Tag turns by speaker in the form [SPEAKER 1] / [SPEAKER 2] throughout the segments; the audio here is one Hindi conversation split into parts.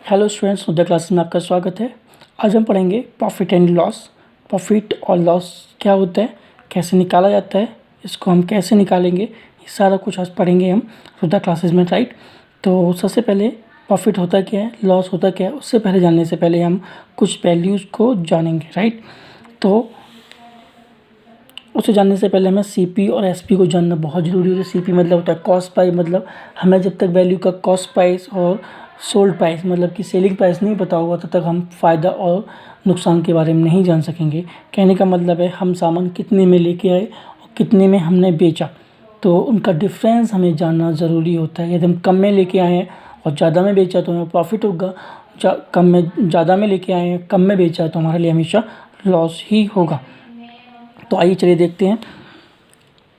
[SPEAKER 1] हेलो स्टूडेंट्स, उद्या क्लासेस में आपका स्वागत है। आज हम पढ़ेंगे प्रॉफिट एंड लॉस। प्रॉफिट और लॉस क्या होता है, कैसे निकाला जाता है, इसको हम कैसे निकालेंगे, ये सारा कुछ आज पढ़ेंगे हम उद्या क्लासेस में, राइट। तो सबसे पहले प्रॉफिट होता क्या है, लॉस होता क्या है, उससे पहले जानने से पहले हम कुछ वैल्यूज़ को जानेंगे, राइट। तो उसे जानने से पहले हमें सीपी और एसपी को जानना बहुत ज़रूरी है। सीपी मतलब होता है कॉस्ट प्राइस, मतलब हमें जब तक वैल्यू का कॉस्ट प्राइस और सोल्ड प्राइस मतलब कि सेलिंग प्राइस नहीं पता होगा तब तक हम फ़ायदा और नुकसान के बारे में नहीं जान सकेंगे। कहने का मतलब है हम सामान कितने में लेके आए और कितने में हमने बेचा, तो उनका डिफरेंस हमें जानना ज़रूरी होता है। यदि हम कम में लेके आए हैं और ज़्यादा में बेचा तो हमें प्रॉफिट होगा, कम में ज़्यादा में लेके आए हैं कम में बेचा तो हमारे लिए हमेशा लॉस ही होगा। तो आइए चलिए देखते हैं।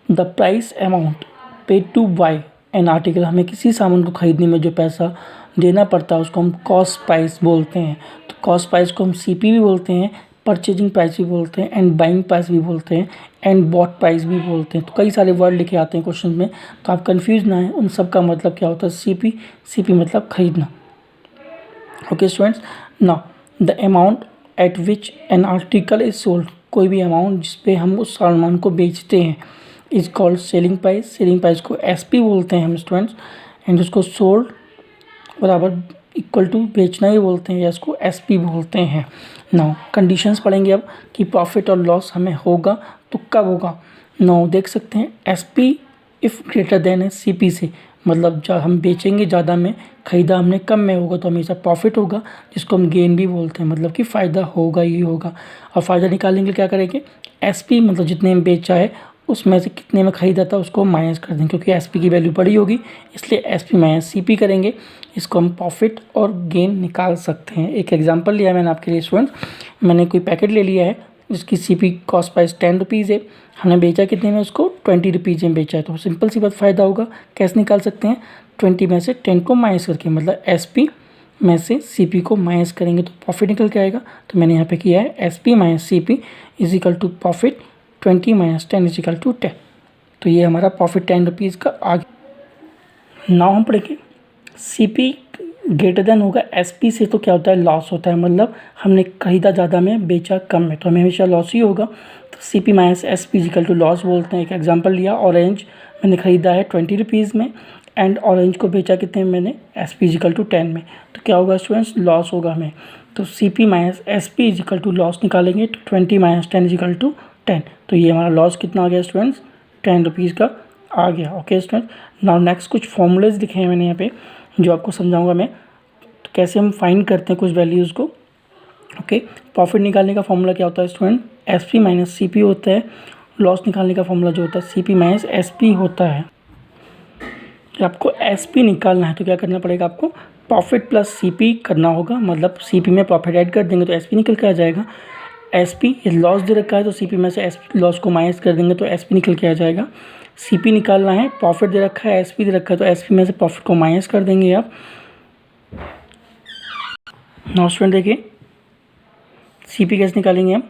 [SPEAKER 1] The price amount paid to buy an article, हमें किसी सामान को खरीदने में जो पैसा देना पड़ता है उसको हम कॉस्ट प्राइस बोलते हैं। तो कॉस्ट प्राइस को हम सीपी भी बोलते हैं, परचेजिंग प्राइस भी बोलते हैं, एंड बाइंग प्राइस भी बोलते हैं, एंड बॉट प्राइस भी बोलते हैं। तो कई सारे वर्ड लिखे आते हैं क्वेश्चन में, तो आप कंफ्यूज ना हैं, उन सब का मतलब क्या होता है। सीपी मतलब खरीदना। Okay students, now the amount at which an article is sold, कोई भी अमाउंट जिस पे हम उस सामान को बेचते हैं is called selling price. Selling price को एसपी बोलते हैं हम स्टूडेंट्स, एंड उसको सोल्ड बराबर इक्वल टू बेचना ही बोलते हैं या इसको एसपी बोलते हैं। नाउ कंडीशंस पढ़ेंगे अब कि प्रॉफिट और लॉस हमें होगा तो कब होगा। नाउ देख सकते हैं एसपी इफ़ ग्रेटर देन है सीपी से, मतलब जब हम बेचेंगे ज़्यादा में, ख़रीदा हमने कम में होगा तो हमेशा प्रॉफिट होगा, जिसको हम गेन भी बोलते हैं, मतलब कि फ़ायदा होगा ही होगा। और फ़ायदा निकालने के लिए क्या करेंगे, एसपी मतलब जितने में बेचा है उसमें से कितने में ख़रीदा था उसको माइनस कर देंगे, क्योंकि एसपी की वैल्यू बड़ी होगी इसलिए एसपी माइनस सीपी करेंगे। इसको हम प्रॉफिट और गेन निकाल सकते हैं। एक एग्जांपल लिया मैंने आपके लिए स्टूडेंट, मैंने कोई पैकेट ले लिया है जिसकी सीपी कॉस्ट प्राइस 10 रुपीज़ है, हमने बेचा कितने में, उसको 20 रुपीज़ में बेचा है, तो सिंपल सी बात फ़ायदा होगा। कैसे निकाल सकते हैं, 20 में से 10 को माइनस करके, मतलब एसपी में से सीपी को माइनस करेंगे तो प्रॉफिट निकल के आएगा। तो मैंने यहाँ पे किया है SP minus CP is equal to profit 20 minus 10 is equal to 10। तो ये हमारा प्रॉफिट 10 रुपीज़ का आ गया। नाउ हम पढ़ेंगे सीपी ग्रेटर देन होगा एसपी से, तो क्या होता है, लॉस होता है, मतलब हमने खरीदा ज़्यादा में बेचा कम में, तो हमें हमेशा लॉस ही होगा। तो CP minus SP equal to loss बोलते हैं। एक एग्जांपल लिया, ऑरेंज मैंने ख़रीदा है 20 रुपीज़ में एंड ऑरेंज को बेचा कितने में मैंने, एसपी इक्वल टू 10 में, तो क्या होगा स्टूडेंट्स, लॉस होगा हमें। तो CP minus SP equal to loss निकालेंगे तो 20 माइनस 10 इक्वल टू 10, तो ये हमारा लॉस कितना आ गया स्टूडेंट्स, 10 रुपीज़ का आ गया। ओके स्टूडेंट, नाउ नेक्स्ट कुछ फॉर्मूलेज लिखे हैं मैंने यहाँ पे जो आपको समझाऊंगा मैं, तो कैसे हम फाइंड करते हैं कुछ वैल्यूज़ को। ओके, प्रॉफिट निकालने का फॉर्मूला क्या होता है स्टूडेंट, एसपी माइनस सीपी होता है। लॉस निकालने का फॉर्मूला जो होता है सीपी माइनस एसपी होता है। आपको एसपी निकालना है तो क्या करना पड़ेगा, आपको प्रॉफिट प्लस सीपी करना होगा, मतलब सीपी में प्रॉफिट ऐड कर देंगे तो एसपी निकल के आ जाएगा। एसपी ये लॉस दे रखा है तो सीपी में से लॉस को माइनस कर देंगे तो एसपी निकल के आ जाएगा। सीपी निकालना है, प्रॉफिट दे रखा है, एसपी दे रखा है, तो एसपी में से प्रॉफिट को माइनस कर देंगे आप। नाउ स्टूडेंट देखिए सीपी कैसे निकालेंगे हम,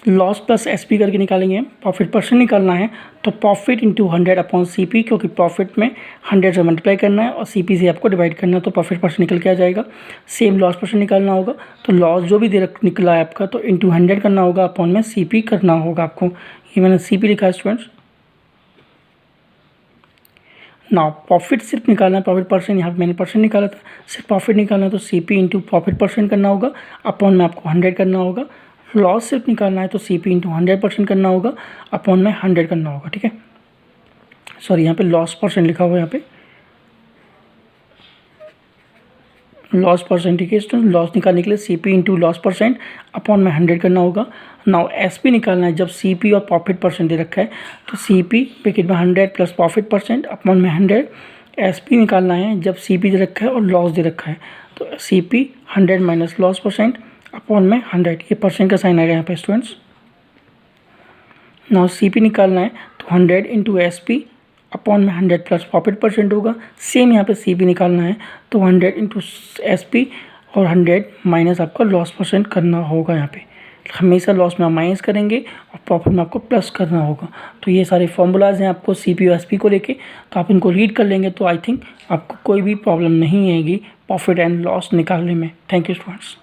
[SPEAKER 1] लॉस प्लस एसपी करके निकालेंगे। प्रॉफिट परसेंट निकालना है तो प्रॉफिट इंटू 100 अपॉन सीपी, क्योंकि प्रॉफिट में 100 से मल्टीप्लाई करना है और सीपी से आपको डिवाइड करना है, तो प्रॉफिट परसेंट निकल के आ जाएगा। सेम लॉस परसेंट निकालना होगा, तो लॉस जो भी निकला है आपका तो इंटू 100 करना होगा, अपॉन में सीपी करना होगा आपको। ये मैंने सीपी लिखा है स्टूडेंट्स। ना प्रॉफिट सिर्फ निकालना है, प्रॉफिट परसेंट यहाँ पे मैंने परसेंट निकाला था, सिर्फ प्रॉफिट निकालना है तो सीपी इंटू प्रॉफिट परसेंट करना होगा, अपॉन में आपको 100 करना होगा। लॉस सिर्फ निकालना है तो सीपी इंटू 100% करना होगा, अपॉन में 100 करना होगा, ठीक है। सॉरी यहाँ पे लॉस परसेंट लिखा हुआ है, यहाँ पे लॉस परसेंट, ठीक है। स्टूडेंट लॉस निकालने के लिए CP into loss percent upon में 100 करना होगा। नाउ एसपी निकालना है, जब सीपी और प्रॉफिट परसेंट दे रखा है तो सीपी ब्रैकेट में 100 प्लस प्रॉफिट परसेंट अपॉन में 100। एसपी निकालना है जब सीपी दे रखा है और लॉस दे रखा है, तो CP 100 minus loss percent upon में 100, ये परसेंट का साइन आएगा यहाँ पे स्टूडेंट्स। नाउ सीपी निकालना है तो 100 इंटू एसपी अपॉन में 100 प्लस प्रॉफिट परसेंट होगा। सेम यहाँ पे सीपी निकालना है तो 100 इंटू एसपी और 100 माइनस आपका लॉस परसेंट करना होगा यहाँ पे। हमेशा लॉस में आप माइनस करेंगे और प्रॉफिट में आपको प्लस करना होगा। तो ये सारे फॉर्मूलाज़ हैं आपको CPU SP को लेके, तो आप इनको रीड कर लेंगे तो आई थिंक आपको कोई भी प्रॉब्लम नहीं आएगी प्रॉफिट एंड लॉस निकालने में। Thank you students.